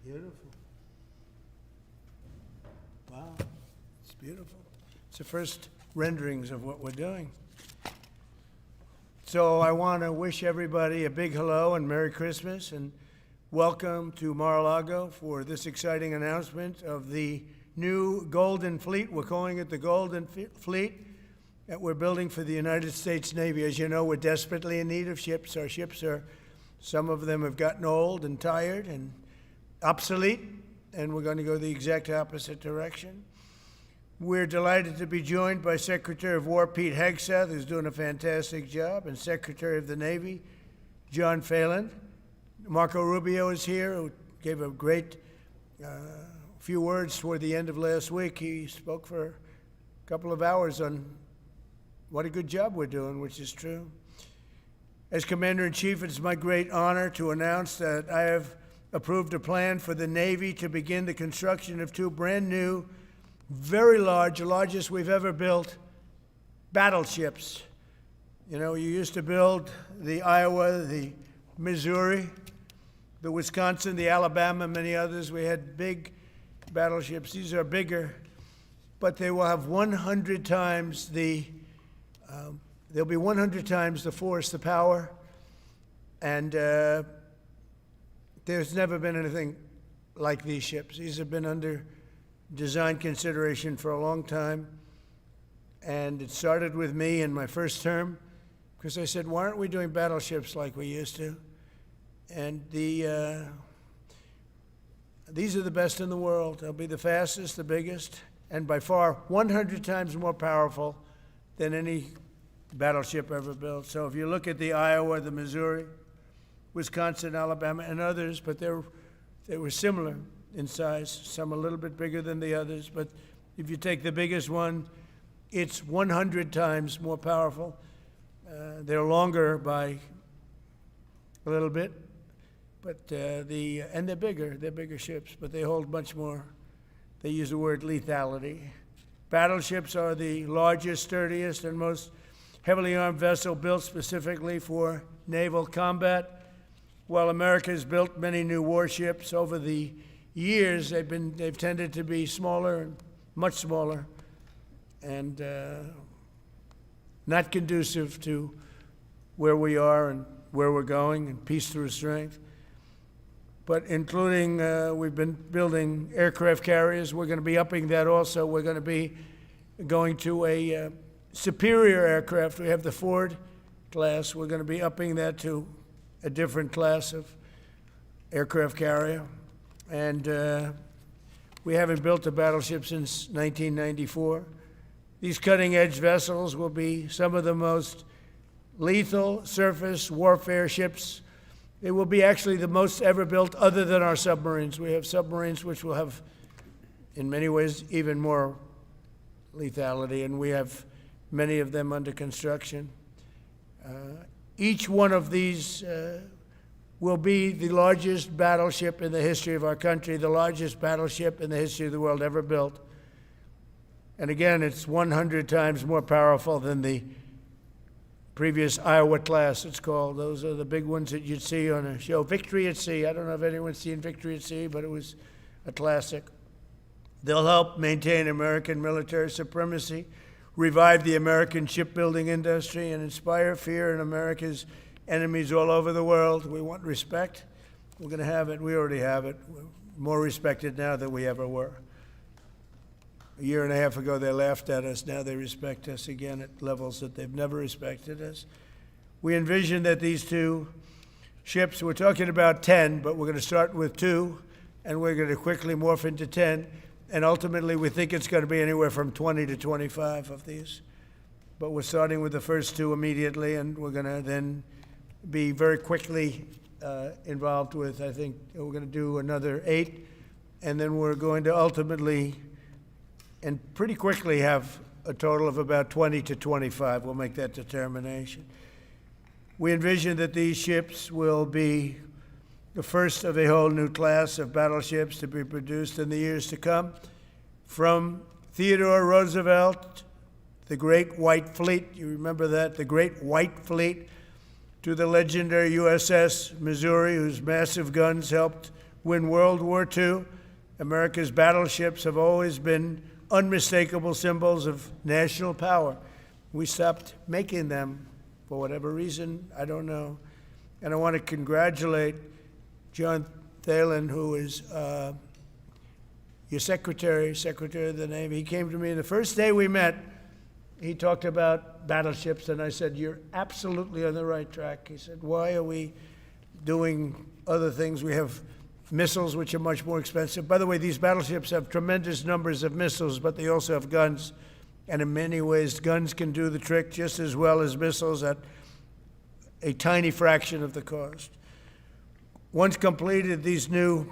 Beautiful. Wow, it's beautiful. It's the first renderings of what we're doing. So I want to wish everybody a big hello and Merry Christmas and welcome to Mar-a-Lago for this exciting announcement of the new Golden Fleet. We're calling it the Golden Fleet that we're building for the United States Navy. As you know, we're desperately in need of ships. Our ships are, some of them have gotten old and tired and obsolete, and we're going to go the exact opposite direction. We're delighted to be joined by Secretary of War Pete Hegseth, who's doing a fantastic job, and Secretary of the Navy John Phelan. Marco Rubio is here, who gave a great few words toward the end of last week. He spoke for a couple of hours on what a good job we're doing, which is true. As Commander-in-Chief, it's my great honor to announce that I have approved a plan for the Navy to begin the construction of two brand new, very large, the largest we've ever built, battleships. You know, you used to build the Iowa, the Missouri, the Wisconsin, the Alabama, many others. We had big battleships. These are bigger, but they will have 100 times they'll be 100 times the force, the power, and there's never been anything like these ships. These have been under design consideration for a long time, and it started with me in my first term, because I said, why aren't we doing battleships like we used to? And these are the best in the world. They'll be the fastest, the biggest, and by far 100 times more powerful than any battleship ever built. So if you look at the Iowa, the Missouri, Wisconsin, Alabama, and others, but they were similar in size, some a little bit bigger than the others, but if you take the biggest one, it's 100 times more powerful. They're longer by a little bit, but and they're bigger ships, but they hold much more. They use the word lethality. Battleships are the largest, sturdiest, and most heavily armed vessel built specifically for naval combat. While America has built many new warships over the years, they've tended to be smaller and much smaller, and not conducive to where we are and where we're going, and peace through strength. But including, we've been building aircraft carriers. We're going to be upping that also. We're going to be going to a superior aircraft. We have the Ford class. We're going to be upping that to a different class of aircraft carrier. And we haven't built a battleship since 1994. These cutting-edge vessels will be some of the most lethal surface warfare ships. They will be actually the most ever built other than our submarines. We have submarines which will have, in many ways, even more lethality, and we have many of them under construction. Each one of these will be the largest battleship in the history of our country, the largest battleship in the history of the world ever built. And again, it's 100 times more powerful than the previous Iowa class, it's called. Those are the big ones that you'd see on a show. Victory at Sea. I don't know if anyone's seen Victory at Sea, but it was a classic. They'll help maintain American military supremacy, revive the American shipbuilding industry, and inspire fear in America's enemies all over the world. We want respect. We're going to have it. We already have it. We're more respected now than we ever were. A year and a half ago, they laughed at us. Now they respect us again at levels that they've never respected us. We envision that these two ships, we're talking about 10, but we're going to start with 2, and we're going to quickly morph into 10. And ultimately, we think it's going to be anywhere from 20 to 25 of these. But we're starting with the first 2 immediately, and we're going to then be very quickly involved with, I think, we're going to do another 8. And then we're going to ultimately and pretty quickly have a total of about 20 to 25. We'll make that determination. We envision that these ships will be the first of a whole new class of battleships to be produced in the years to come. From Theodore Roosevelt, the Great White Fleet, you remember that, the Great White Fleet, to the legendary USS Missouri, whose massive guns helped win World War II. America's battleships have always been unmistakable symbols of national power. We stopped making them for whatever reason, I don't know. And I want to congratulate John Thalen, who is your secretary of the Navy. He came to me the first day we met. He talked about battleships, and I said, you're absolutely on the right track. He said, why are we doing other things? We have missiles, which are much more expensive. By the way, these battleships have tremendous numbers of missiles, but they also have guns. And in many ways, guns can do the trick just as well as missiles at a tiny fraction of the cost. Once completed, these new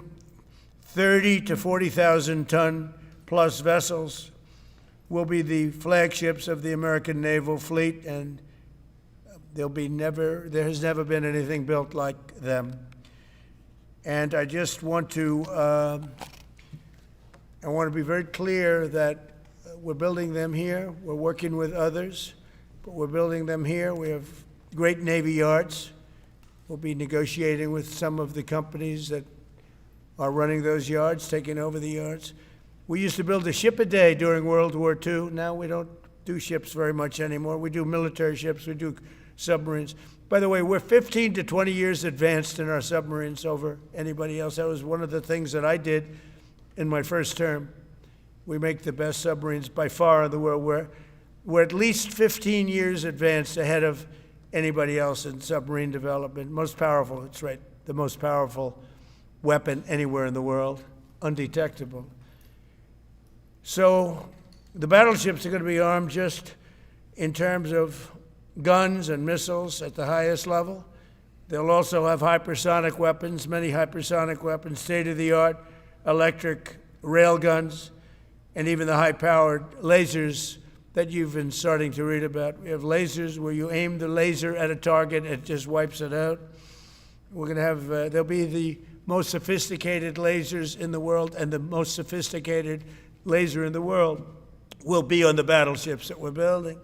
30 to 40,000 ton plus vessels will be the flagships of the American naval fleet, and there has never been anything built like them. And I just want to, be very clear that we're building them here. We're working with others, but we're building them here. We have great Navy yards. We'll be negotiating with some of the companies that are running those yards, taking over the yards. We used to build a ship a day during World War II. Now we don't do ships very much anymore. We do military ships, we do submarines. By the way, we're 15 to 20 years advanced in our submarines over anybody else. That was one of the things that I did in my first term. We make the best submarines by far in the world. We're at least 15 years advanced ahead of anybody else in submarine development. Most powerful, that's right, the most powerful weapon anywhere in the world, undetectable. So the battleships are going to be armed just in terms of guns and missiles at the highest level. They'll also have hypersonic weapons, many hypersonic weapons, state-of-the-art electric rail guns, and even the high-powered lasers that you've been starting to read about. We have lasers where you aim the laser at a target, it just wipes it out. We're going to have, they'll be the most sophisticated lasers in the world, and the most sophisticated laser in the world will be on the battleships that we're building.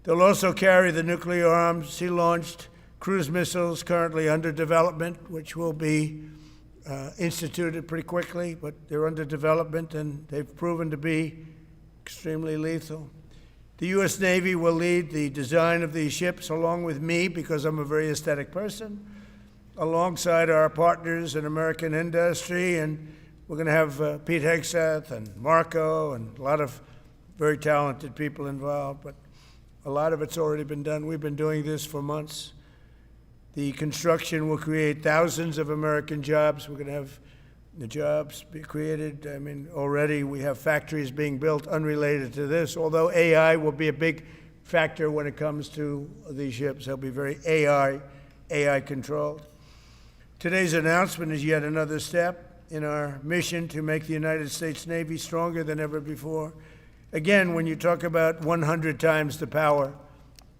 They'll also carry the nuclear armed, sea-launched cruise missiles currently under development, which will be instituted pretty quickly, but they're under development and they've proven to be extremely lethal. The U.S. Navy will lead the design of these ships along with me, because I'm a very aesthetic person, alongside our partners in American industry, and we're going to have Pete Hegseth and Marco and a lot of very talented people involved, but a lot of it's already been done. We've been doing this for months. The construction will create thousands of American jobs. We're going to have the jobs be created. I mean, already we have factories being built unrelated to this, although AI will be a big factor when it comes to these ships. They'll be very AI controlled. Today's announcement is yet another step in our mission to make the United States Navy stronger than ever before. Again, when you talk about 100 times the power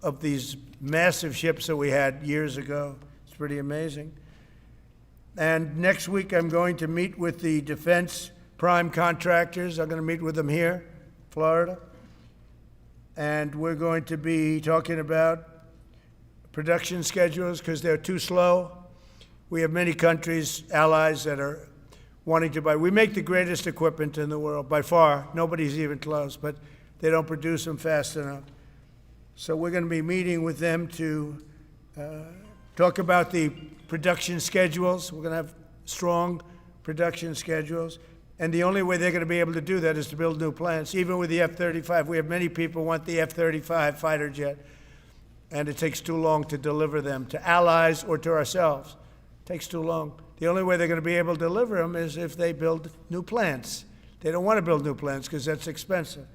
of these massive ships that we had years ago, it's pretty amazing. And next week, I'm going to meet with the defense prime contractors. I'm going to meet with them here, Florida. And we're going to be talking about production schedules because they're too slow. We have many countries, allies, that are wanting to buy. We make the greatest equipment in the world, by far. Nobody's even close, but they don't produce them fast enough. So we're going to be meeting with them to talk about the production schedules. We're going to have strong production schedules. And the only way they're going to be able to do that is to build new plants. Even with the F-35, we have many people want the F-35 fighter jet, and it takes too long to deliver them to allies or to ourselves. It takes too long. The only way they're going to be able to deliver them is if they build new plants. They don't want to build new plants because that's expensive.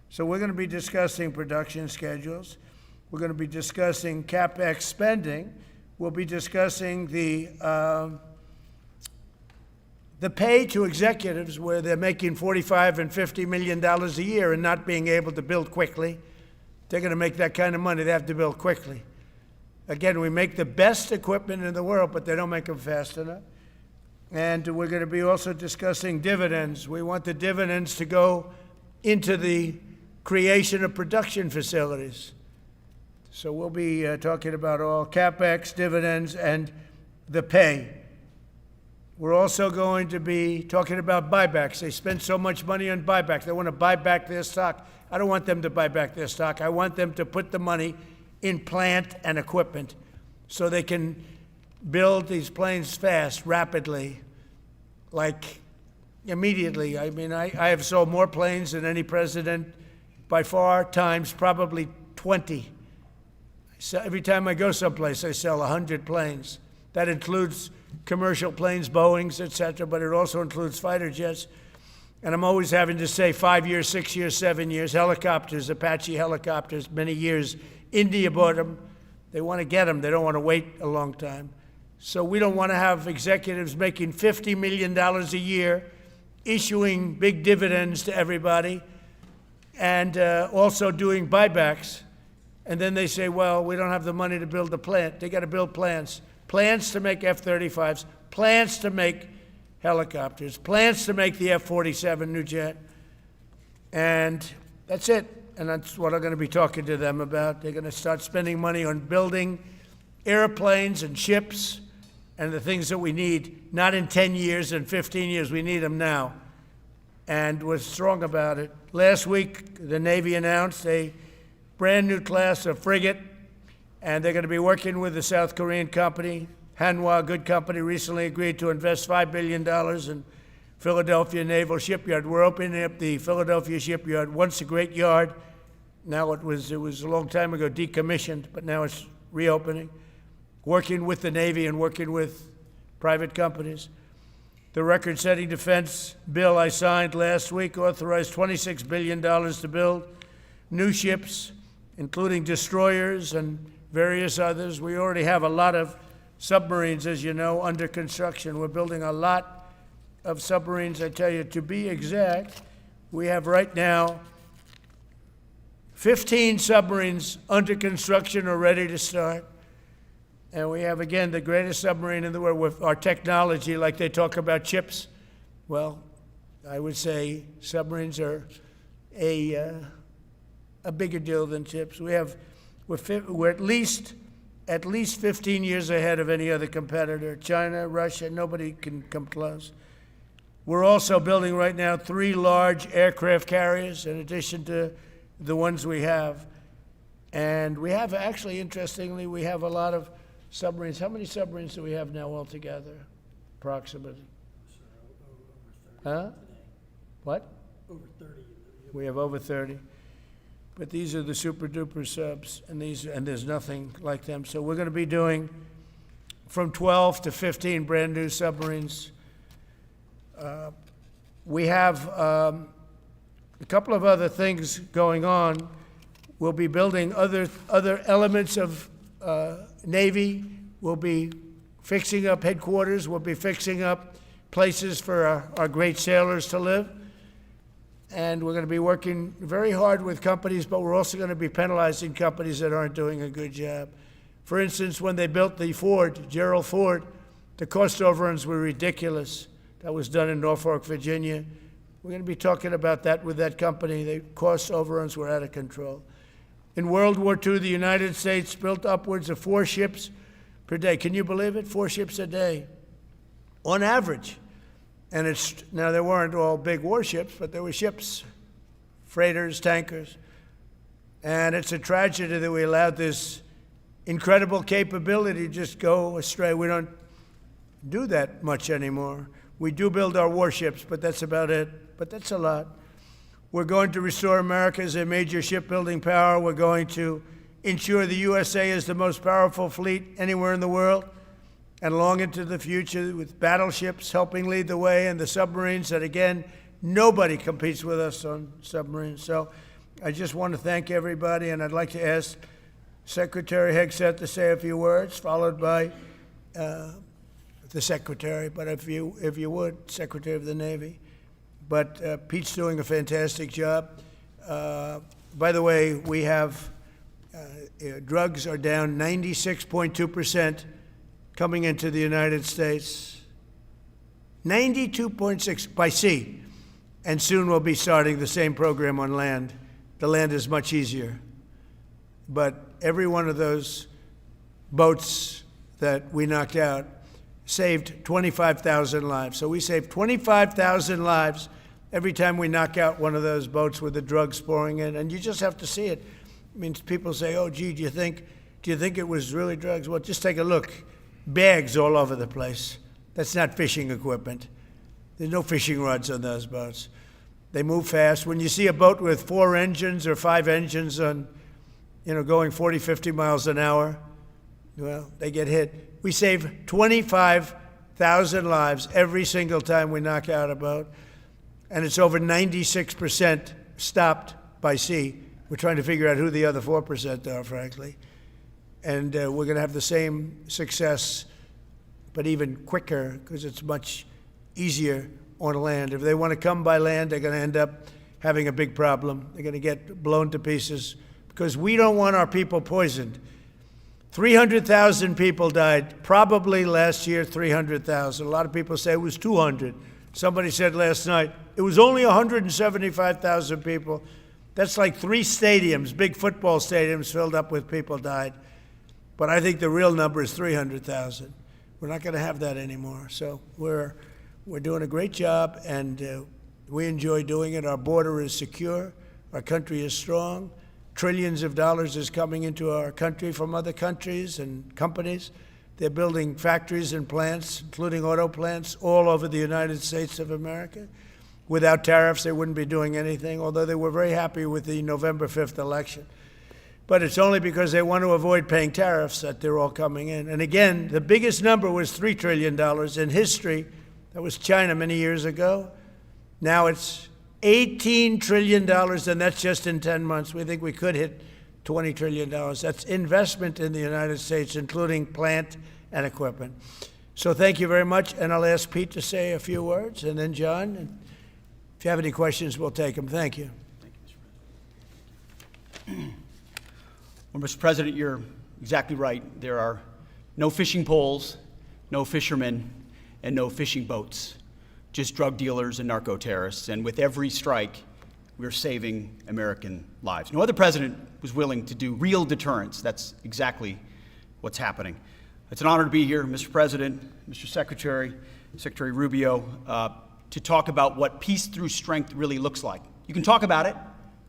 So we're going to be discussing production schedules. We're going to be discussing CapEx spending. We'll be discussing the pay to executives where they're making $45 and $50 million a year and not being able to build quickly. They're going to make that kind of money. They have to build quickly. Again, we make the best equipment in the world, but they don't make them fast enough. And we're going to be also discussing dividends. We want the dividends to go into the creation of production facilities. So we'll be talking about all CapEx, dividends, and the pay. We're also going to be talking about buybacks. They spend so much money on buybacks. They want to buy back their stock. I don't want them to buy back their stock. I want them to put the money in plant and equipment so they can build these planes fast, rapidly, like immediately. I mean, I have sold more planes than any president by far, times probably 20. So every time I go someplace, I sell 100 planes. That includes commercial planes, Boeings, et cetera, but it also includes fighter jets. And I'm always having to say 5 years, 6 years, 7 years. Helicopters, Apache helicopters, many years. India bought them. They want to get them. They don't want to wait a long time. So we don't want to have executives making $50 million a year, issuing big dividends to everybody, and also doing buybacks. And then they say, well, we don't have the money to build the plant. They got to build plants. Plants to make F-35s, plants to make helicopters, plants to make the F-47 new jet. And that's it. And that's what I'm going to be talking to them about. They're going to start spending money on building airplanes and ships and the things that we need, not in 10 years and 15 years. We need them now. And we're strong about it. Last week, the Navy announced a brand new class of frigate, and they're going to be working with the South Korean company. Hanwha, a good company, recently agreed to invest $5 billion in Philadelphia Naval Shipyard. We're opening up the Philadelphia Shipyard, once a great yard. Now it was a long time ago decommissioned, but now it's reopening. Working with the Navy and working with private companies. The record-setting defense bill I signed last week authorized $26 billion to build new ships, including destroyers and various others. We already have a lot of submarines, as you know, under construction. We're building a lot of submarines. I tell you, to be exact, we have right now 15 submarines under construction or ready to start. And we have, again, the greatest submarine in the world with our technology, like they talk about chips. Well, I would say submarines are a bigger deal than chips. We're at least 15 years ahead of any other competitor. China, Russia, nobody can come close. We're also building right now 3 large aircraft carriers in addition to the ones we have. And we have, actually, interestingly, we have a lot of submarines. How many submarines do we have now altogether, approximately? Huh? What? Over 30. We have over 30. But these are the super duper subs, and there's nothing like them. So we're going to be doing from 12 to 15 brand new submarines. We have a couple of other things going on. We'll be building other elements of Navy. We'll be fixing up headquarters. We'll be fixing up places for our great sailors to live. And we're going to be working very hard with companies, but we're also going to be penalizing companies that aren't doing a good job. For instance, when they built the Ford, Gerald Ford, the cost overruns were ridiculous. That was done in Norfolk, Virginia. We're going to be talking about that with that company. The cost overruns were out of control. In World War II, the United States built upwards of 4 ships per day. Can you believe it? 4 ships a day, on average. And now they weren't all big warships, but there were ships, freighters, tankers. And it's a tragedy that we allowed this incredible capability to just go astray. We don't do that much anymore. We do build our warships, but that's about it. But that's a lot. We're going to restore America as a major shipbuilding power. We're going to ensure the USA is the most powerful fleet anywhere in the world, and long into the future, with battleships helping lead the way, and the submarines that, again, nobody competes with us on submarines. So I just want to thank everybody, and I'd like to ask Secretary Hegseth to say a few words, followed by the Secretary, but if you would, Secretary of the Navy. But Pete's doing a fantastic job. By the way, we have drugs are down 96.2% coming into the United States. 92.6 by sea. And soon we'll be starting the same program on land. The land is much easier. But every one of those boats that we knocked out saved 25,000 lives. So we save 25,000 lives every time we knock out one of those boats with the drugs pouring in. And you just have to see it. I mean, people say, oh, gee, do you think it was really drugs? Well, just take a look. Bags all over the place. That's not fishing equipment. There's no fishing rods on those boats. They move fast. When you see a boat with 4 engines or 5 engines on, going 40, 50 miles an hour, well, they get hit. We save 25,000 lives every single time we knock out a boat. And it's over 96% stopped by sea. We're trying to figure out who the other 4% are, frankly. And we're going to have the same success, but even quicker, because it's much easier on land. If they want to come by land, they're going to end up having a big problem. They're going to get blown to pieces, because we don't want our people poisoned. 300,000 people died, probably last year 300,000. A lot of people say it was 200. Somebody said last night, it was only 175,000 people. That's like 3 stadiums, big football stadiums filled up with people died. But I think the real number is 300,000. We're not going to have that anymore. So we're doing a great job, and we enjoy doing it. Our border is secure. Our country is strong. Trillions of dollars is coming into our country from other countries and companies. They're building factories and plants, including auto plants, all over the United States of America. Without tariffs, they wouldn't be doing anything, although they were very happy with the November 5th election. But it's only because they want to avoid paying tariffs that they're all coming in. And again, the biggest number was $3 trillion in history. That was China many years ago. Now it's $18 trillion, and that's just in 10 months. We think we could hit $20 trillion. That's investment in the United States, including plant and equipment. So thank you very much, and I'll ask Pete to say a few words, and then John. And if you have any questions, we'll take them. Thank you. Thank you, Mr. President. Well, Mr. President, you're exactly right. There are no fishing poles, no fishermen, and no fishing boats. Just drug dealers and narco-terrorists. And with every strike, we're saving American lives. No other president was willing to do real deterrence. That's exactly what's happening. It's an honor to be here, Mr. President, Mr. Secretary, Secretary Rubio, to talk about what peace through strength really looks like. You can talk about it,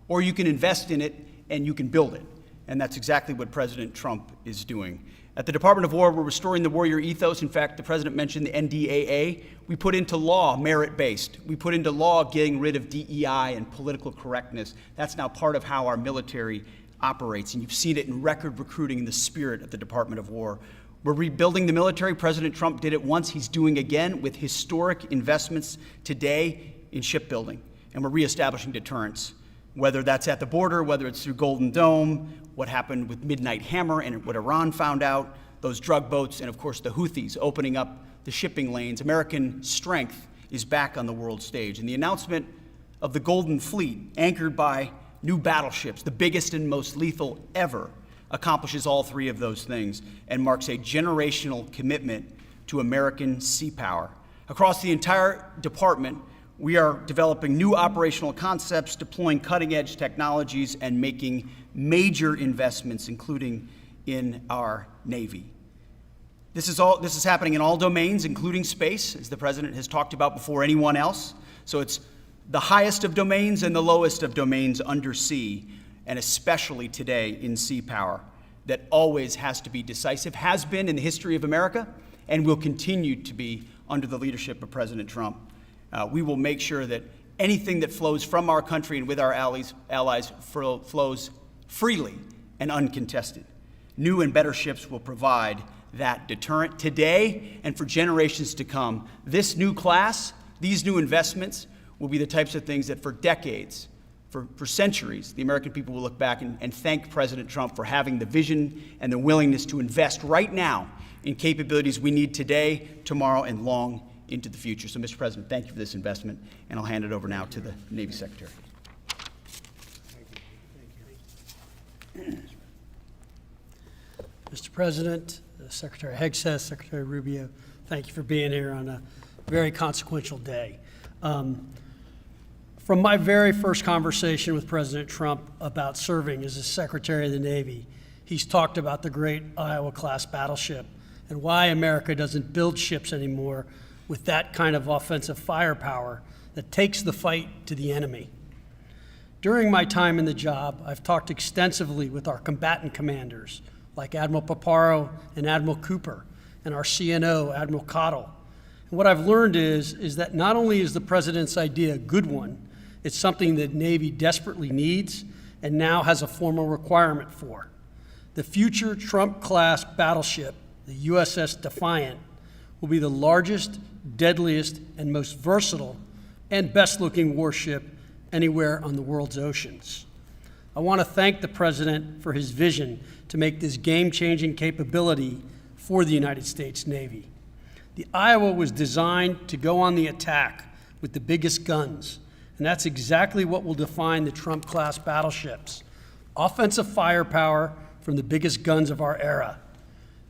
or you can invest in it, and you can build it. And that's exactly what President Trump is doing. At the Department of War, we're restoring the warrior ethos. In fact, the President mentioned the NDAA. We put into law merit-based. We put into law getting rid of DEI and political correctness. That's now part of how our military operates, and you've seen it in record recruiting in the spirit of the Department of War. We're rebuilding the military. President Trump did it once. He's doing again with historic investments today in shipbuilding, and we're reestablishing deterrence, whether that's at the border, whether it's through Golden Dome, what happened with Midnight Hammer and what Iran found out, those drug boats, and of course the Houthis opening up the shipping lanes. American strength is back on the world stage. And the announcement of the Golden Fleet, anchored by new battleships, the biggest and most lethal ever, accomplishes all 3 of those things and marks a generational commitment to American sea power. Across the entire department, we are developing new operational concepts, deploying cutting-edge technologies, and making major investments, including in our Navy. This is happening in all domains, including space, as the President has talked about before anyone else. So it's the highest of domains and the lowest of domains under sea, and especially today in sea power, that always has to be decisive, has been in the history of America, and will continue to be under the leadership of President Trump. We will make sure that anything that flows from our country and with our allies flows freely and uncontested. New and better ships will provide that deterrent today and for generations to come. This new class, these new investments, will be the types of things that for decades, for centuries, the American people will look back and thank President Trump for having the vision and the willingness to invest right now in capabilities we need today, tomorrow, and long into the future. So, Mr. President, thank you for this investment, and I'll hand it over now to the Navy Secretary. Mr. President, Secretary Hegseth, Secretary Rubio, thank you for being here on a very consequential day. From my very first conversation with President Trump about serving as a Secretary of the Navy, he's talked about the great Iowa-class battleship and why America doesn't build ships anymore with that kind of offensive firepower that takes the fight to the enemy. During my time in the job, I've talked extensively with our combatant commanders, like Admiral Paparo and Admiral Cooper, and our CNO, Admiral Cottle. And what I've learned is that not only is the President's idea a good one, it's something that Navy desperately needs and now has a formal requirement for. The future Trump-class battleship, the USS Defiant, will be the largest, deadliest, and most versatile and best-looking warship anywhere on the world's oceans. I want to thank the President for his vision to make this game-changing capability for the United States Navy. The Iowa was designed to go on the attack with the biggest guns, and that's exactly what will define the Trump-class battleships: offensive firepower from the biggest guns of our era.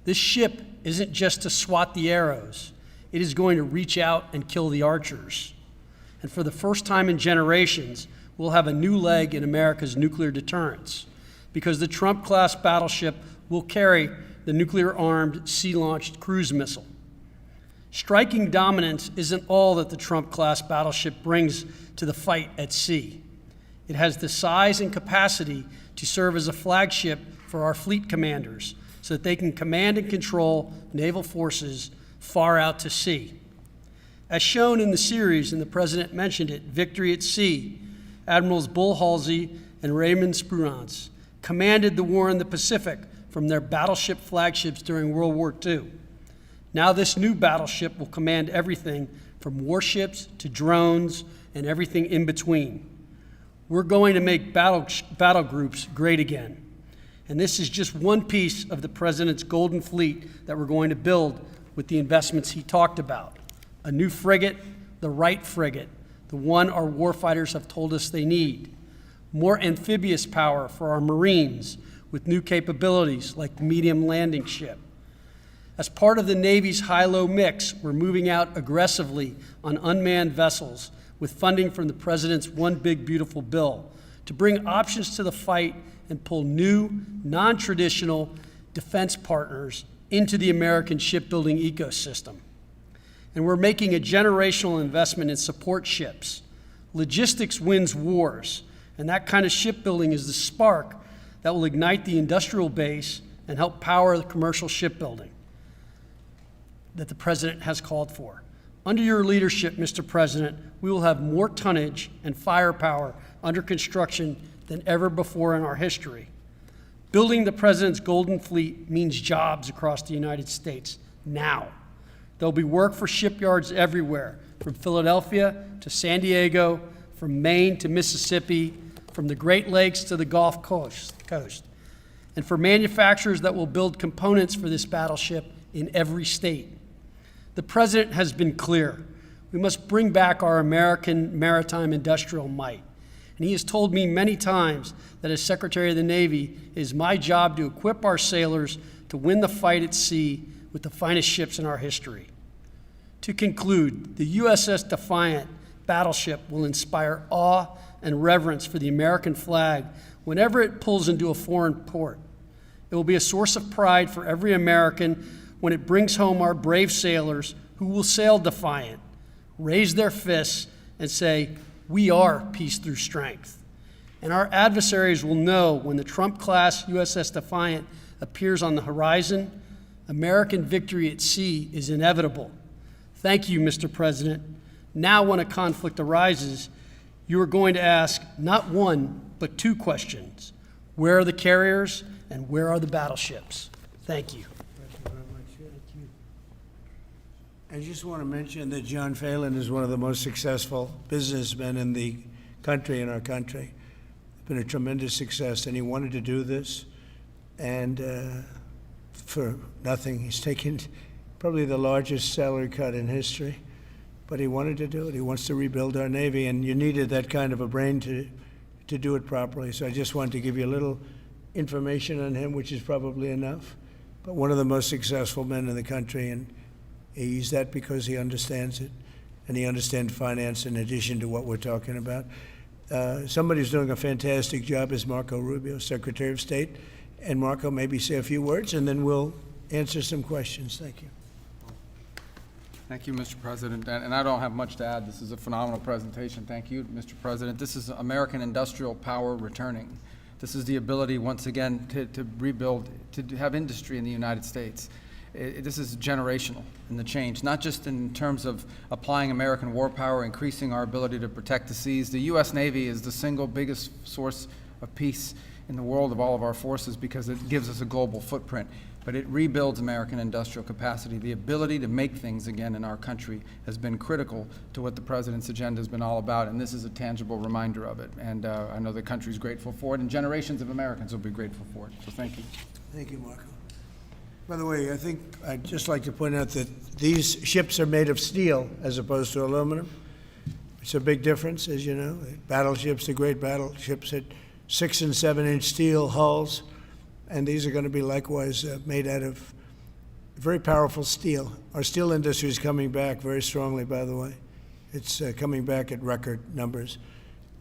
This ship isn't just to swat the arrows. It is going to reach out and kill the archers. And for the first time in generations, we'll have a new leg in America's nuclear deterrence, because the Trump-class battleship will carry the nuclear-armed, sea-launched cruise missile. Striking dominance isn't all that the Trump-class battleship brings to the fight at sea. It has the size and capacity to serve as a flagship for our fleet commanders so that they can command and control naval forces far out to sea. As shown in the series, and the President mentioned it, Victory at Sea, Admirals Bull Halsey and Raymond Spruance commanded the war in the Pacific from their battleship flagships during World War II. Now this new battleship will command everything from warships to drones and everything in between. We're going to make battle groups great again. And this is just one piece of the President's golden fleet that we're going to build with the investments he talked about. A new frigate, the right frigate, the one our warfighters have told us they need. More amphibious power for our Marines with new capabilities like the medium landing ship. As part of the Navy's high-low mix, we're moving out aggressively on unmanned vessels with funding from the President's One Big Beautiful Bill to bring options to the fight and pull new, non-traditional defense partners into the American shipbuilding ecosystem. And we're making a generational investment in support ships. Logistics wins wars, and that kind of shipbuilding is the spark that will ignite the industrial base and help power the commercial shipbuilding that the President has called for. Under your leadership, Mr. President, we will have more tonnage and firepower under construction than ever before in our history. Building the President's Golden Fleet means jobs across the United States now. There'll be work for shipyards everywhere, from Philadelphia to San Diego, from Maine to Mississippi, from the Great Lakes to the Gulf Coast. And for manufacturers that will build components for this battleship in every state. The President has been clear. We must bring back our American maritime industrial might. And he has told me many times that as Secretary of the Navy, it is my job to equip our sailors to win the fight at sea with the finest ships in our history. To conclude, the USS Defiant battleship will inspire awe and reverence for the American flag whenever it pulls into a foreign port. It will be a source of pride for every American when it brings home our brave sailors who will sail defiant, raise their fists, and say, "We are peace through strength." And our adversaries will know when the Trump-class USS Defiant appears on the horizon, American victory at sea is inevitable. Thank you, Mr. President. Now when a conflict arises, you are going to ask not one, but two questions. Where are the carriers and where are the battleships? Thank you. I just want to mention that John Phelan is one of the most successful businessmen in the country, in our country. It's been a tremendous success, and he wanted to do this, and for nothing. He's taken probably the largest salary cut in history, but he wanted to do it. He wants to rebuild our Navy, and you needed that kind of a brain to do it properly. So I just wanted to give you a little information on him, which is probably enough, but one of the most successful men in the country, and he's that because he understands it, and he understands finance in addition to what we're talking about. Somebody who's doing a fantastic job is Marco Rubio, Secretary of State. And Marco, maybe say a few words, and then we'll answer some questions. Thank you. Thank you, Mr. President. And I don't have much to add. This is a phenomenal presentation. Thank you, Mr. President. This is American industrial power returning. This is the ability, once again, to rebuild, to have industry in the United States. This is generational in the change, not just in terms of applying American war power, increasing our ability to protect the seas. The U.S. Navy is the single biggest source of peace in the world of all of our forces because it gives us a global footprint. But it rebuilds American industrial capacity. The ability to make things again in our country has been critical to what the President's agenda has been all about, and this is a tangible reminder of it. And I know the country's grateful for it, and generations of Americans will be grateful for it. So thank you. Thank you, Marco. By the way, I think I'd just like to point out that these ships are made of steel as opposed to aluminum. It's a big difference, as you know. Battleships, the great battleships, had 6- and 7-inch steel hulls. And these are going to be likewise made out of very powerful steel. Our steel industry is coming back very strongly, by the way. It's coming back at record numbers.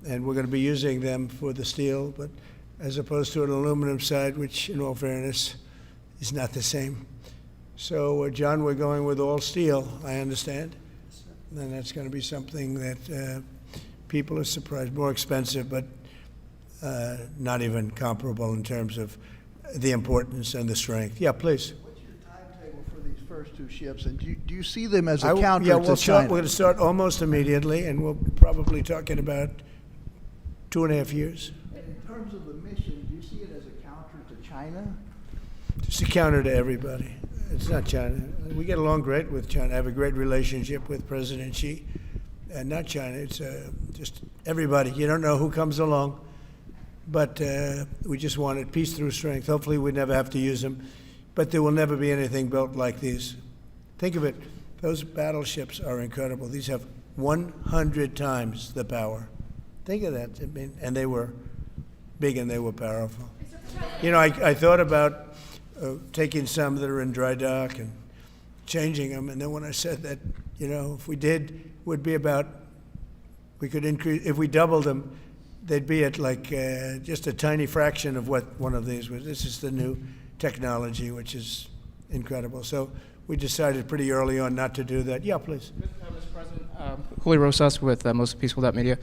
And we're going to be using them for the steel, but as opposed to an aluminum side, which, in all fairness, is not the same. So, John, we're going with all steel, I understand. And that's going to be something that people are surprised. More expensive, but not even comparable in terms of the importance and the strength. Yeah, please. What's your timetable for these first two ships, and do you see them as a counter to China? China? We're going to start almost immediately, and we'll probably talking about 2.5 years. And in terms of the mission, do you see it as a counter to China? It's a counter to everybody. It's not China. We get along great with China. I have a great relationship with President Xi, and not China. It's just everybody. You don't know who comes along. But we just wanted peace through strength. Hopefully we never have to use them. But there will never be anything built like these. Think of it. Those battleships are incredible. These have 100 times the power. Think of that. I mean, and they were big and they were powerful. You know, I thought about taking some that are in dry dock and changing them. And then when I said that, you know, if we did, it would be about, we could increase, if we doubled them, they'd be at like just a tiny fraction of what one of these was. This is the new technology, which is incredible. So we decided pretty early on not to do that. Yeah, please. Mr. President, Julio Rosas with Most Peaceful Media.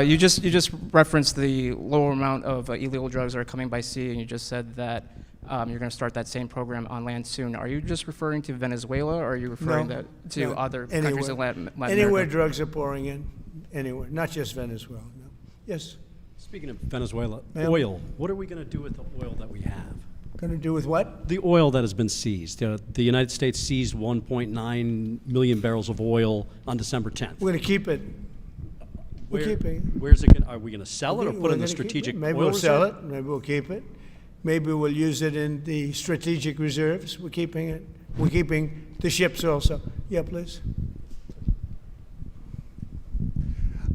You just referenced the lower amount of illegal drugs that are coming by sea, and you just said that you're going to start that same program on land soon. Are you just referring to Venezuela, or are you referring to other countries in Latin America? Anywhere drugs are pouring in, anywhere, not just Venezuela. No. Yes. Speaking of Venezuela, oil. What are we going to do with the oil that we have? Going to do with what? The oil that has been seized. The United States seized 1.9 million barrels of oil on December 10th. We're going to keep it. We're keeping it. Where's it? Are we going to sell it or put it in the strategic oil reserve? Maybe we'll sell it. Maybe we'll keep it. Maybe we'll use it in the strategic reserves. We're keeping it. We're keeping the ships also. Yeah, please.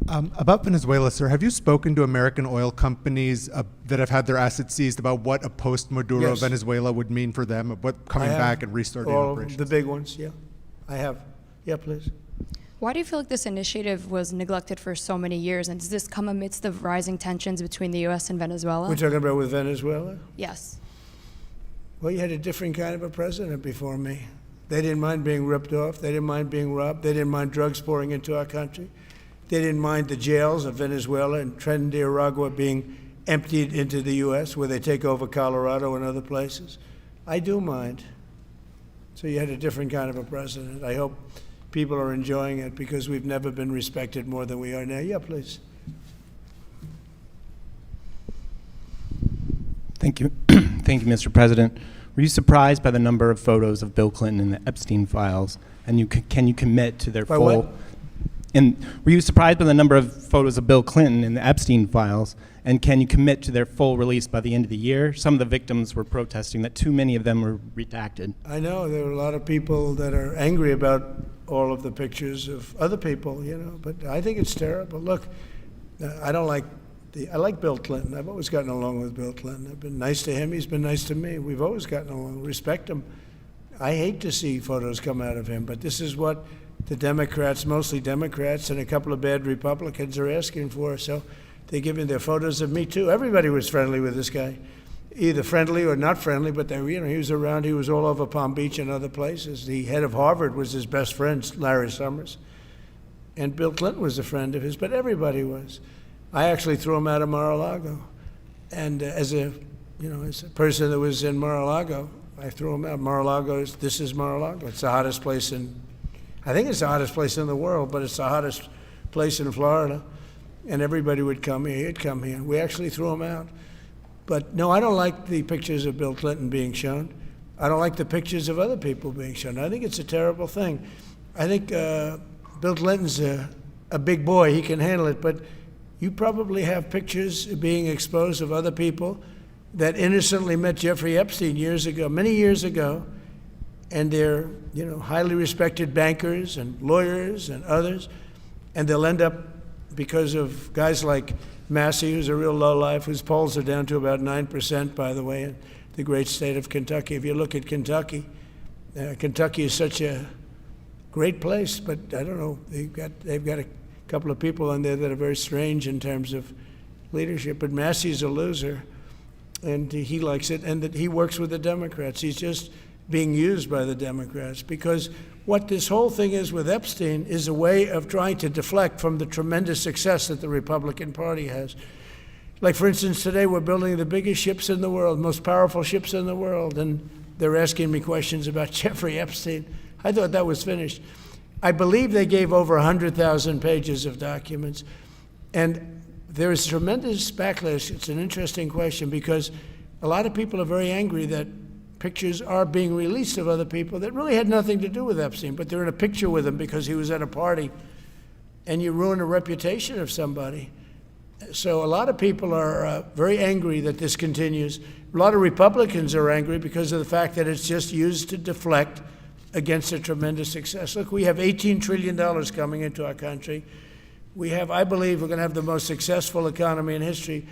About Venezuela, sir, have you spoken to American oil companies that have had their assets seized about what a post-Maduro Venezuela would mean for them, what coming back and restarting operations? The big ones, yeah. I have. Yeah, please. Why do you feel like this initiative was neglected for so many years, and does this come amidst the rising tensions between the U.S. and Venezuela? We're talking about with Venezuela? Yes. Well, you had a different kind of a president before me. They didn't mind being ripped off. They didn't mind being robbed. They didn't mind drugs pouring into our country. They didn't mind the jails of Venezuela and Trinidad being emptied into the U.S., where they take over Colorado and other places. I do mind. So you had a different kind of a president. I hope people are enjoying it because we've never been respected more than we are now. Yeah, please. Thank you. Thank you, Mr. President. Were you surprised by the number of photos of Bill Clinton in the Epstein files? And can you commit to their by full... What? And were you surprised by the number of photos of Bill Clinton in the Epstein files? And can you commit to their full release by the end of the year? Some of the victims were protesting that too many of them were redacted. I know there are a lot of people that are angry about all of the pictures of other people, you know, but I think it's terrible. Look, I like Bill Clinton. I've always gotten along with Bill Clinton. I've been nice to him. He's been nice to me. We've always gotten along. Respect him. I hate to see photos come out of him, but this is what the Democrats, mostly Democrats, and a couple of bad Republicans are asking for. So they're giving their photos of me, too. Everybody was friendly with this guy. either friendly or not friendly, but they, he was around. He was all over Palm Beach and other places. The head of Harvard was his best friend, Larry Summers. And Bill Clinton was a friend of his, but everybody was. I actually threw him out of Mar-a-Lago. And as a person that was in Mar-a-Lago, I threw him out. Mar-a-Lago, this is Mar-a-Lago. It's the hottest place I think it's the hottest place in the world, but it's the hottest place in Florida. And everybody would come here, he'd come here. We actually threw him out. But no, I don't like the pictures of Bill Clinton being shown. I don't like the pictures of other people being shown. I think it's a terrible thing. I think Bill Clinton's a big boy, he can handle it, but you probably have pictures being exposed of other people that innocently met Jeffrey Epstein years ago, many years ago, and they're, highly respected bankers and lawyers and others, and they'll end up, because of guys like Massey, who's a real lowlife, whose polls are down to about 9%, by the way, in the great state of Kentucky. If you look at Kentucky, Kentucky is such a great place, but I don't know, they've got a couple of people on there that are very strange in terms of leadership, but Massey's a loser, and he likes it, and that he works with the Democrats. He's just being used by the Democrats, because what this whole thing is with Epstein is a way of trying to deflect from the tremendous success that the Republican Party has. Like, for instance, today we're building the biggest ships in the world, most powerful ships in the world, and they're asking me questions about Jeffrey Epstein. I thought that was finished. I believe they gave over 100,000 pages of documents, and there is tremendous backlash. It's an interesting question, because a lot of people are very angry that pictures are being released of other people that really had nothing to do with Epstein, but they're in a picture with him because he was at a party, and you ruin a reputation of somebody. So a lot of people are very angry that this continues. A lot of Republicans are angry because of the fact that it's just used to deflect against a tremendous success. Look, we have $18 trillion coming into our country. We have, I believe, we're going to have the most successful economy in history.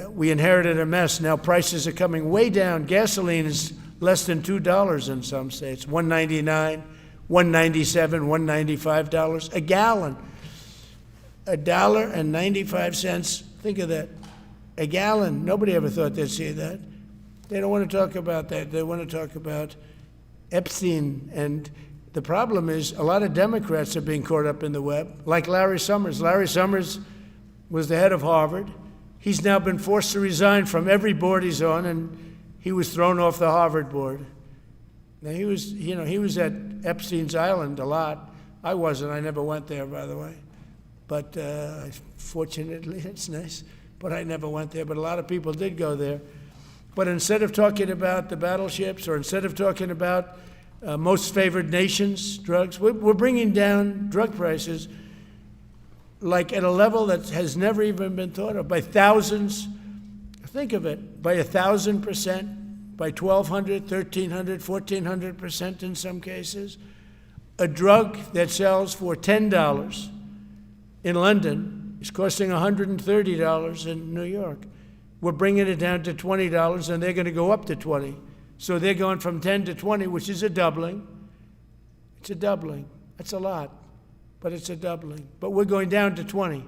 We inherited a mess. Now prices are coming way down. Gasoline is less than $2 in some states, $1.99, $1.97, $1.95 a gallon. $1.95. Think of that. A gallon. Nobody ever thought they'd see that. They don't want to talk about that. They want to talk about Epstein. And the problem is a lot of Democrats are being caught up in the web, like Larry Summers. Larry Summers was the head of Harvard. He's now been forced to resign from every board he's on, and he was thrown off the Harvard board. Now he was at Epstein's Island a lot. I wasn't. I never went there, by the way. But fortunately, it's nice. But I never went there. But a lot of people did go there. But instead of talking about the battleships, or instead of talking about most favored nations drugs, we're bringing down drug prices like at a level that has never even been thought of, by thousands. Think of it, by 1,000%, by 1,200, 1,300, 1,400% in some cases. A drug that sells for $10 in London is costing $130 in New York. We're bringing it down to $20, and they're going to go up to 20. So they're going from 10 to 20, which is a doubling. It's a doubling. That's a lot, but it's a doubling. But we're going down to 20.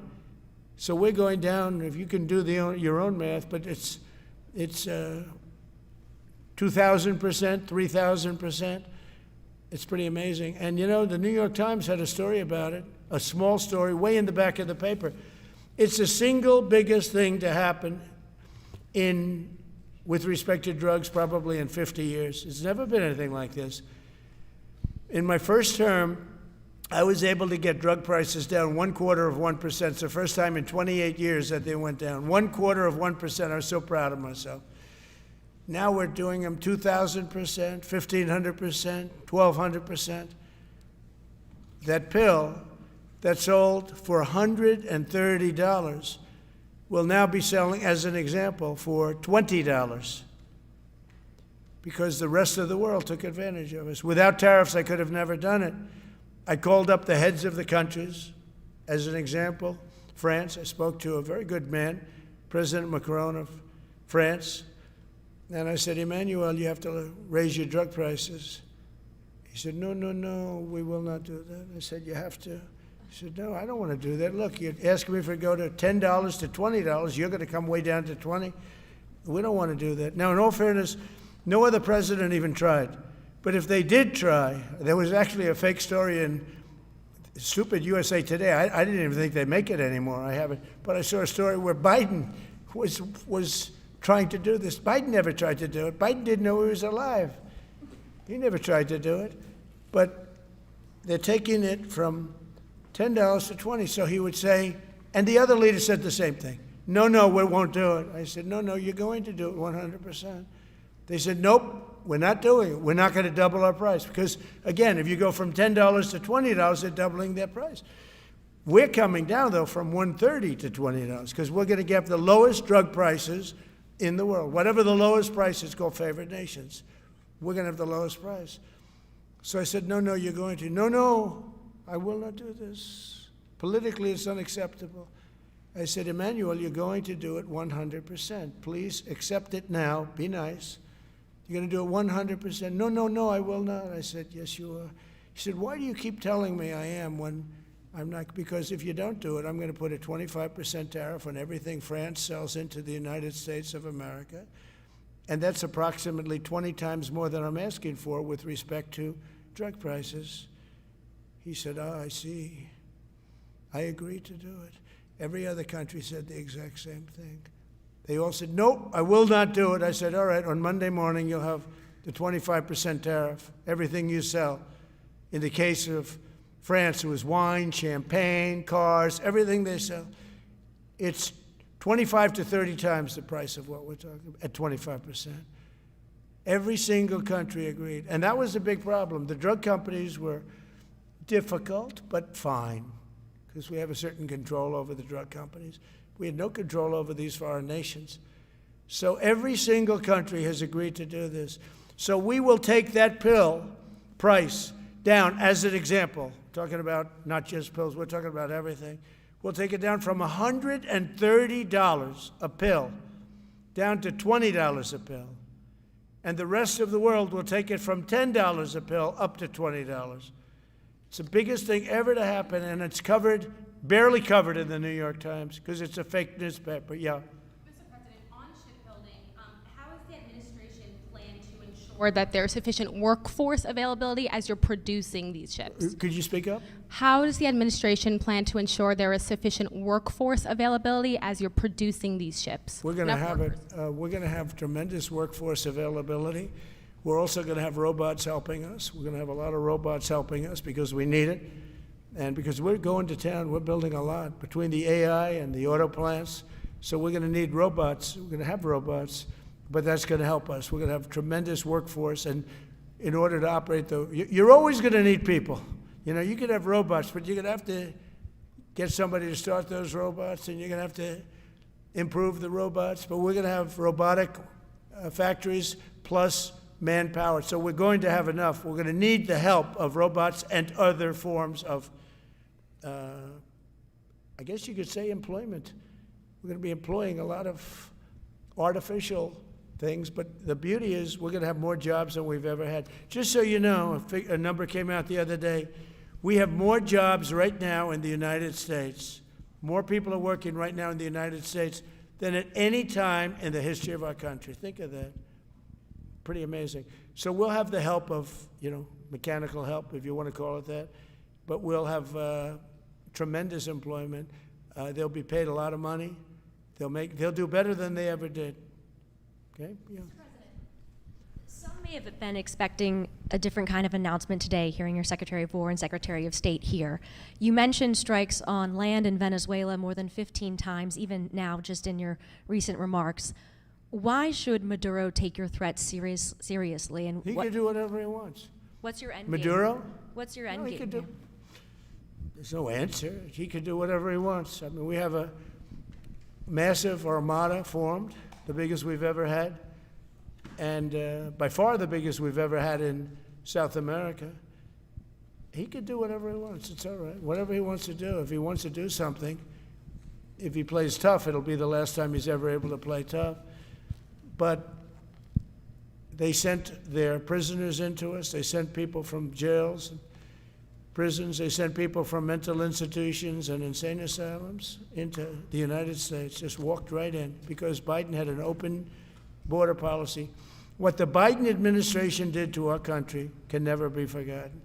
So we're going down, if you can do your own math, but it's 2,000%, 3,000%. It's pretty amazing. And the New York Times had a story about it, a small story, way in the back of the paper. It's the single biggest thing to happen with respect to drugs probably in 50 years. It's never been anything like this. In my first term, I was able to get drug prices down 0.25%. It's the first time in 28 years that they went down. 0.25%. I was so proud of myself. Now we're doing them 2,000%, 1,500%, 1,200%. That pill that sold for $130 will now be selling, as an example, for $20, because the rest of the world took advantage of us. Without tariffs, I could have never done it. I called up the heads of the countries. As an example, France, I spoke to a very good man, President Macron of France, and I said, Emmanuel, you have to raise your drug prices. He said, no, we will not do that. I said, you have to. He said, no, I don't want to do that. Look, you're asking me for go to $10 to $20. You're going to come way down to 20. We don't want to do that. Now, in all fairness, no other president even tried. But if they did try, there was actually a fake story in stupid USA Today. I didn't even think they'd make it anymore. I haven't. But I saw a story where Biden was trying to do this. Biden never tried to do it. Biden didn't know he was alive. He never tried to do it. But they're taking it from $10 to $20. So he would say, and the other leader said the same thing. No, we won't do it. I said, no, you're going to do it 100%. They said, nope, we're not doing it. We're not going to double our price. Because, again, if you go from $10 to $20, they're doubling their price. We're coming down, though, from $130 to $20, because we're going to get the lowest drug prices in the world. Whatever the lowest price is called favored nations. We're going to have the lowest price. So I said, no, you're going to. No, I will not do this. Politically, it's unacceptable. I said, Emmanuel, you're going to do it 100%. Please accept it now. Be nice. You're going to do it 100%. No, I will not. I said, yes, you are. He said, why do you keep telling me I am when I'm not? Because if you don't do it, I'm going to put a 25% tariff on everything France sells into the United States of America. And that's approximately 20 times more than I'm asking for with respect to drug prices. He said, I see. I agree to do it. Every other country said the exact same thing. They all said, nope, I will not do it. I said, all right, on Monday morning you'll have the 25% tariff, everything you sell. In the case of France, it was wine, champagne, cars, everything they sell. It's 25 to 30 times the price of what we're talking about, at 25%. Every single country agreed. And that was the big problem. The drug companies were difficult, but fine, because we have a certain control over the drug companies. We had no control over these foreign nations. So every single country has agreed to do this. So we will take that pill price down as an example. Talking about not just pills, we're talking about everything. We'll take it down from $130 a pill down to $20 a pill. And the rest of the world will take it from $10 a pill up to $20. It's the biggest thing ever to happen, and it's covered, barely covered in the New York Times, because it's a fake newspaper. Yeah. Mr. President, on shipbuilding, how is the administration plan to ensure that there's sufficient workforce availability as you're producing these ships? Could you speak up? How does the administration plan to ensure there is sufficient workforce availability as you're producing these ships? We're going to have it. We're going to have tremendous workforce availability. We're also going to have robots helping us. We're going to have a lot of robots helping us because we need it. And because we're going to town, we're building a lot between the AI and the auto plants. So we're going to need robots. We're going to have robots, but that's going to help us. We're going to have tremendous workforce. And in order to operate you're always going to need people. You know, you could have robots, but you're going to have to get somebody to start those robots, and you're going to have to improve the robots. But we're going to have robotic factories plus manpower. So we're going to have enough. We're going to need the help of robots and other forms of, I guess you could say, employment. We're going to be employing a lot of artificial things, but the beauty is we're going to have more jobs than we've ever had. Just so you know, a number came out the other day. We have more jobs right now in the United States. More people are working right now in the United States than at any time in the history of our country. Think of that. Pretty amazing. So we'll have the help of, mechanical help, if you want to call it that, but we'll have tremendous employment. They'll be paid a lot of money. They'll do better than they ever did. Okay? Yeah. Some may have been expecting a different kind of announcement today, hearing your Secretary of War and Secretary of State here. You mentioned strikes on land in Venezuela more than 15 times, even now, just in your recent remarks. Why should Maduro take your threats seriously? And he can do whatever he wants. What's your end Maduro? game? What's your end game? There's no answer. He can do whatever he wants. I mean, we have a massive armada formed, the biggest we've ever had, and by far the biggest we've ever had in South America. He can do whatever he wants. It's all right. Whatever he wants to do. If he wants to do something, if he plays tough, it'll be the last time he's ever able to play tough. But they sent their prisoners into us. They sent people from jails, and prisons. They sent people from mental institutions and insane asylums into the United States, just walked right in because Biden had an open border policy. What the Biden administration did to our country can never be forgotten.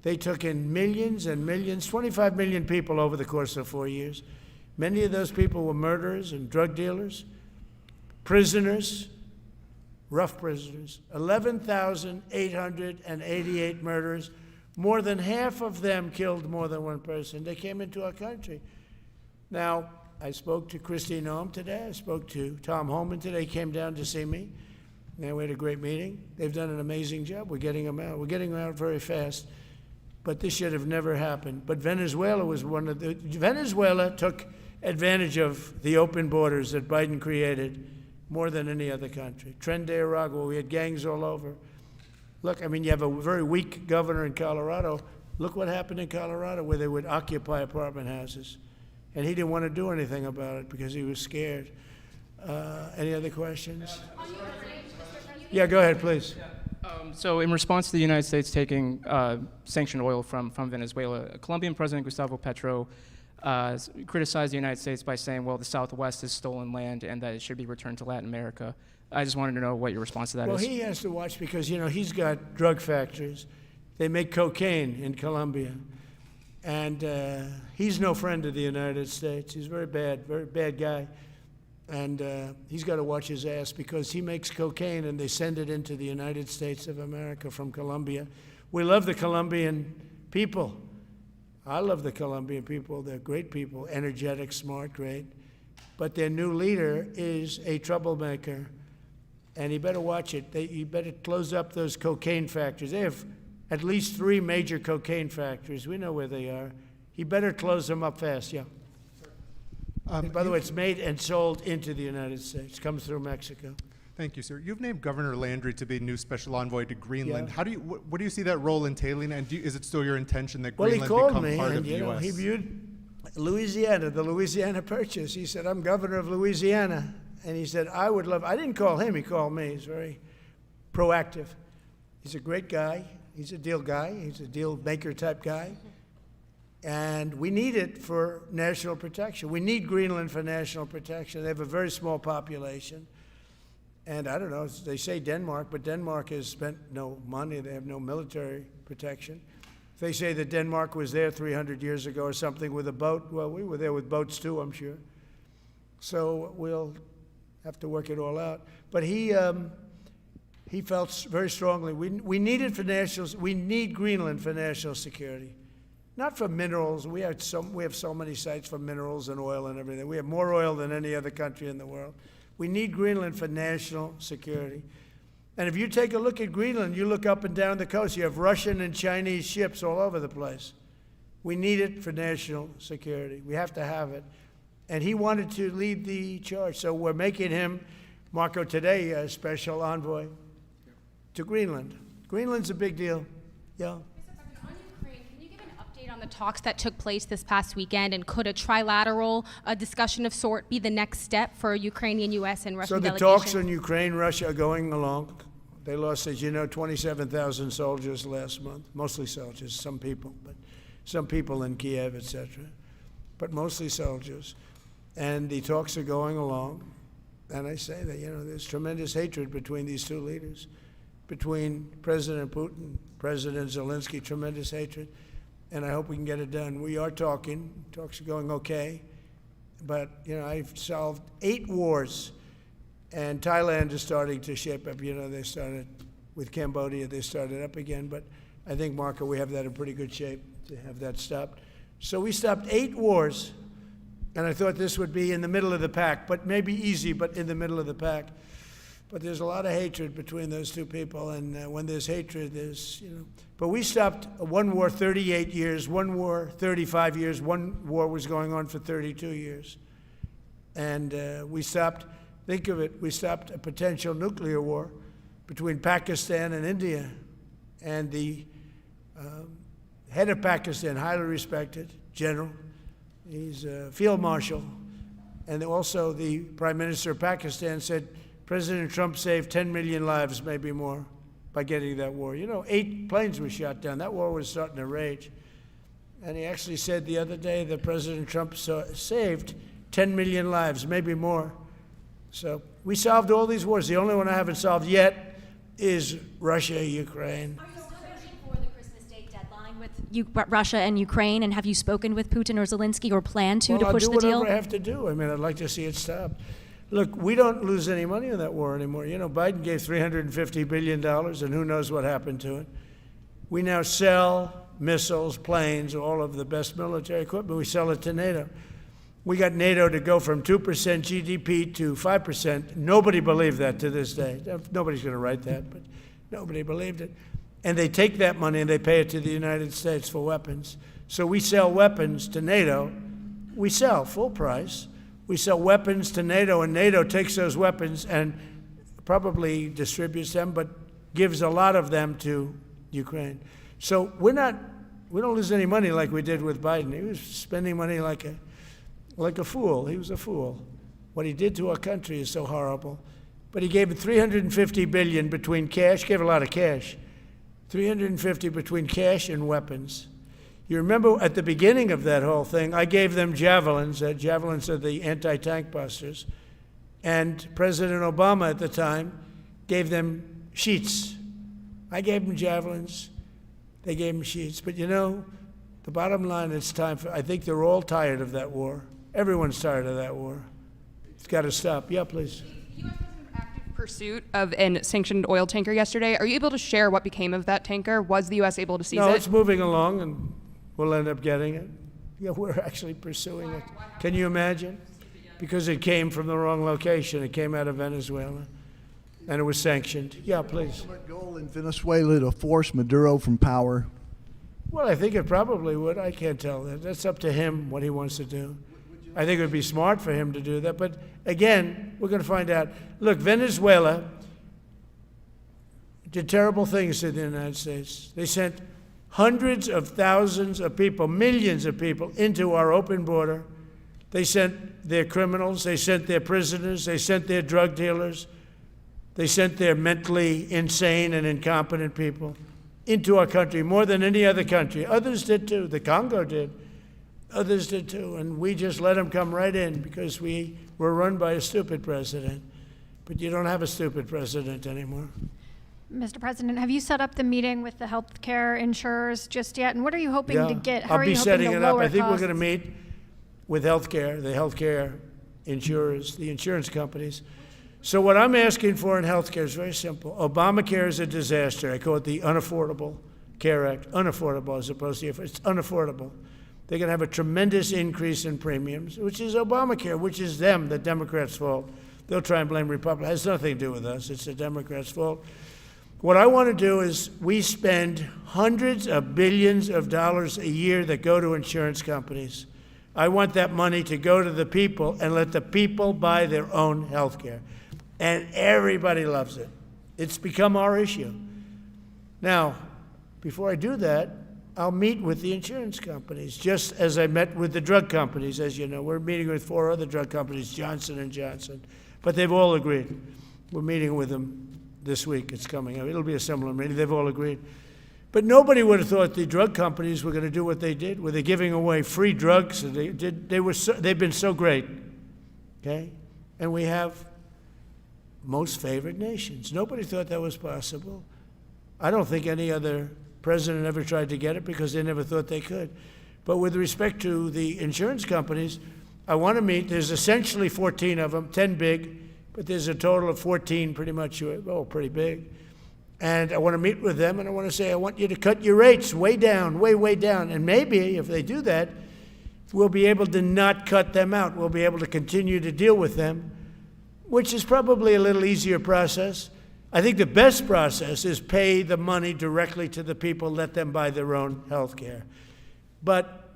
They took in millions and millions, 25 million people over the course of 4 years. Many of those people were murderers and drug dealers, prisoners, rough prisoners. 11,888 murders. More than half of them killed more than one person. They came into our country. Now, I spoke to Christine Noem today. I spoke to Tom Homan today. He came down to see me. And we had a great meeting. They've done an amazing job. We're getting them out. We're getting them out very fast. But this should have never happened. But Venezuela was one of the... Venezuela took advantage of the open borders that Biden created more than any other country. Tren de Aragua, we had gangs all over. Look, I mean, you have a very weak governor in Colorado. Look what happened in Colorado, where they would occupy apartment houses. And he didn't want to do anything about it because he was scared. Any other questions? Yeah, go ahead, please. So in response to the United States taking sanctioned oil from Venezuela, Colombian President Gustavo Petro criticized the United States by saying, well, the Southwest is stolen land and that it should be returned to Latin America. I just wanted to know what your response to that is. Well, he has to watch because, you know, he's got drug factories. They make cocaine in Colombia. And he's no friend of the United States. He's very bad guy. And he's got to watch his ass because he makes cocaine and they send it into the United States of America from Colombia. We love the Colombian people. I love the Colombian people. They're great people, energetic, smart, great. But their new leader is a troublemaker, and he better watch it. He better close up those cocaine factories. They have at least 3 major cocaine factories. We know where they are. He better close them up fast, yeah. By the way, it's made and sold into the United States. Comes through Mexico. Thank you, sir. You've named Governor Landry to be new special envoy to Greenland. Yeah. How do you, what do you see that role entailing, and is it still your intention that Well, Greenland he called become me, part and of the you know, U.S.? he viewed Louisiana, the Louisiana Purchase. He said, "I'm governor of Louisiana," and he said, "I would love." I didn't call him; he called me. He's very proactive. He's a great guy. He's a deal guy. He's a deal maker type guy. And we need it for national protection. We need Greenland for national protection. They have a very small population. And I don't know, they say Denmark, but Denmark has spent no money. They have no military protection. If they say that Denmark was there 300 years ago or something with a boat, well, we were there with boats too, I'm sure. So we'll have to work it all out. But he felt very strongly, we need it for we need Greenland for national security. Not for minerals. We have so many sites for minerals and oil and everything. We have more oil than any other country in the world. We need Greenland for national security. And if you take a look at Greenland, you look up and down the coast, you have Russian and Chinese ships all over the place. We need it for national security. We have to have it. And he wanted to lead the charge. So we're making him, Marco, today, a special envoy to Greenland. Greenland's a big deal. Yeah. On the talks that took place this past weekend, and could a trilateral discussion of sort be the next step for Ukrainian, U.S., and Russian delegations? So the talks on Ukraine, Russia are going along. They lost, as you know, 27,000 soldiers last month, mostly soldiers, some people, but some people in Kiev, etc., but mostly soldiers. And the talks are going along. And I say that, you know, there's tremendous hatred between these two leaders, between President Putin, President Zelensky, tremendous hatred. And I hope we can get it done. We are talking. Talks are going okay. But, you know, I've solved 8 wars. And Thailand is starting to shape up. You know, they started with Cambodia. They started up again. But I think, Marco, we have that in pretty good shape to have that stopped. So we stopped 8 wars. And I thought this would be in the middle of the pack. But maybe easy, but in the middle of the pack. But there's a lot of hatred between those two people. And when there's hatred, there's, you know. But we stopped one war 38 years, one war 35 years, one war was going on for 32 years. And we stopped, think of it, we stopped a potential nuclear war between Pakistan and India. And the head of Pakistan, highly respected general, he's a field marshal, and also the Prime Minister of Pakistan said, President Trump saved 10 million lives, maybe more, by getting that war. You know, 8 planes were shot down. That war was starting to rage. And he actually said the other day that President Trump saved 10 million lives, maybe more. So we solved all these wars. The only one I haven't solved yet is Russia, Ukraine. Are you still pushing for the Christmas Day deadline with Russia and Ukraine? And have you spoken with Putin or Zelensky or plan to push the I'll do deal? whatever I have to do. I mean, I'd like to see it stopped. Look, we don't lose any money in that war anymore. You know, Biden gave $350 billion, and who knows what happened to it. We now sell missiles, planes, all of the best military equipment. We sell it to NATO. We got NATO to go from 2% GDP to 5%. Nobody believed that to this day. Nobody's going to write that, but nobody believed it. And they take that money and they pay it to the United States for weapons. So we sell weapons to NATO. We sell full price. We sell weapons to NATO, and NATO takes those weapons and probably distributes them, but gives a lot of them to Ukraine. So we don't lose any money like we did with Biden. He was spending money like a fool. He was a fool. What he did to our country is so horrible. But he gave $350 billion between cash, gave a lot of cash, $350 between cash and weapons. You remember at the beginning of that whole thing, I gave them javelins. Javelins are the anti-tank busters. And President Obama at the time gave them sheets. I gave them javelins. They gave them sheets. But you know, the bottom line, it's time for, I think they're all tired of that war. Everyone's tired of that war. It's got to stop. Yeah, please. The U.S. was in active pursuit of a sanctioned oil tanker yesterday. Are you able to share what became of that tanker? Was the U.S. able to seize it? No, it's moving along, and we'll end up getting it. Yeah, we're actually pursuing it. Can you imagine? Because it came from the wrong location. It came out of Venezuela, and it was sanctioned. Yeah, please. Ultimate goal in Venezuela to force Maduro from power. Well, I think it probably would. I can't tell that. That's up to him, what he wants to do. I think it would be smart for him to do that. But again, we're going to find out. Look, Venezuela did terrible things to the United States. They sent hundreds of thousands of people, millions of people, into our open border. They sent their criminals, they sent their prisoners, they sent their drug dealers, they sent their mentally insane and incompetent people into our country, more than any other country. Others did too. The Congo did. Others did too. And we just let them come right in because we were run by a stupid president. But you don't have a stupid president anymore. Mr. President, have you set up the meeting with the health care insurers just yet? And what are you hoping to get? How I'll are be you setting hoping to it up. lower I think we're costs? going to meet with the healthcare insurers, the insurance companies. So what I'm asking for in healthcare is very simple. Obamacare is a disaster. I call it the Unaffordable Care Act. Unaffordable as opposed to, it's unaffordable. They're going to have a tremendous increase in premiums, which is Obamacare, which is them, the Democrats' fault. They'll try and blame Republicans. It has nothing to do with us. It's the Democrats' fault. What I want to do is we spend hundreds of billions of dollars a year that go to insurance companies. I want that money to go to the people and let the people buy their own health care. And everybody loves it. It's become our issue. Now, before I do that, I'll meet with the insurance companies, just as I met with the drug companies. As you know, we're meeting with 4 other drug companies, Johnson & Johnson, but they've all agreed. We're meeting with them this week. It's coming up. It'll be a similar meeting. They've all agreed. But nobody would have thought the drug companies were going to do what they did, where they're giving away free drugs. They've been so great, okay? And we have most favored nations. Nobody thought that was possible. I don't think any other president ever tried to get it because they never thought they could. But with respect to the insurance companies, I want to meet. There's essentially 14 of them, 10 big, but there's a total of 14 pretty much, pretty big. And I want to meet with them, and I want to say, I want you to cut your rates way down, way down. And maybe if they do that, we'll be able to not cut them out. We'll be able to continue to deal with them, which is probably a little easier process. I think the best process is pay the money directly to the people, let them buy their own health care. But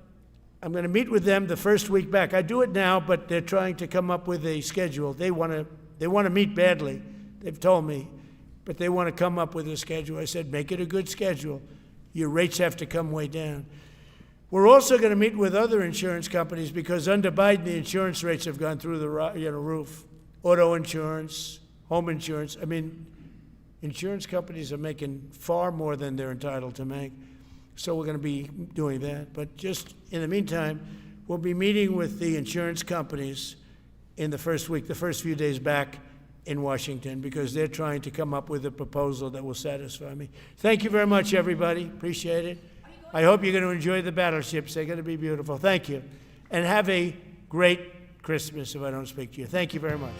I'm going to meet with them the first week back. I do it now, but they're trying to come up with a schedule. They want to meet badly, they've told me, but they want to come up with a schedule. I said, make it a good schedule. Your rates have to come way down. We're also going to meet with other insurance companies because under Biden, the insurance rates have gone through the roof. Auto insurance, home insurance. I mean, insurance companies are making far more than they're entitled to make. So we're going to be doing that. But just in the meantime, we'll be meeting with the insurance companies in the first week, the first few days back in Washington, because they're trying to come up with a proposal that will satisfy me. Thank you very much, everybody. Appreciate it. I hope you're going to enjoy the battleships. They're going to be beautiful. Thank you. And have a great Christmas if I don't speak to you. Thank you very much.